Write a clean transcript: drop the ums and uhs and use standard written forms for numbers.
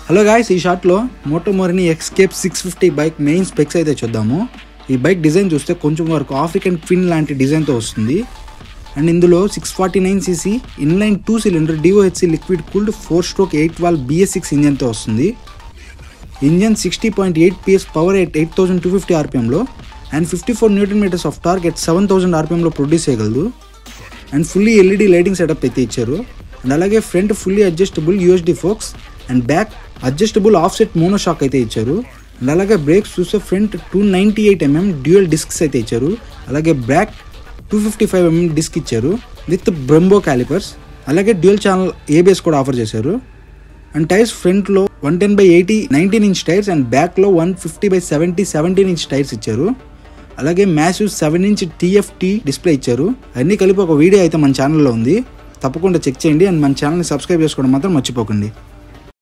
Hello guys, ఈ షాట్లో Moto Morini escape 650 bike main specs అయితే చూద్దాము. ఈ బైక్ డిజైన్ చూస్తే కొంచెం వరకు ఆఫ్రికన్ ట్విన్ లాంటి డిజైన్తో వస్తుంది. అండ్ ఇందులో 649cc inline 2 cylinder DOHC liquid cooled 4-stroke 8 valve BS6 ఇంజన్తో వస్తుంది. ఇంజన్ 60.8 PS పవర్ ఎట్ 8250 RPMలో and 54 Nm of torque at 7000 RPMలో ప్రొడ్యూస్ చేయగలదు. And fully LED lighting setup అయితే ఇచ్చారు. అండ్ అలాగే front fully adjustable USD forks and back adjustable offset monoshock అయితే ఇచ్చారు. అండ్ అలాగే బ్రేక్స్ చూస్తే ఫ్రంట్ 298mm డ్యూయల్ డిస్క్స్ అయితే ఇచ్చారు. అలాగే బ్యాక్ 255mm డిస్క్ ఇచ్చారు విత్ బ్రంబో క్యాలిపర్స్. అలాగే డ్యూయల్ ఛానల్ ABS కూడా ఆఫర్ చేశారు. అండ్ టైర్స్ ఫ్రంట్లో 110/80 19-inch టైర్స్ అండ్ బ్యాక్లో 150/70 17-inch టైర్స్ ఇచ్చారు. అలాగే మ్యాసివ్ 7-inch TFT డిస్ప్లే ఇచ్చారు. అన్నీ కలిపి ఒక వీడియో అయితే మన ఛానల్లో ఉంది, తప్పకుండా చెక్ చేయండి. అండ్ మన ఛానల్ని సబ్స్క్రైబ్ చేసుకోవడం మాత్రం మర్చిపోకండి.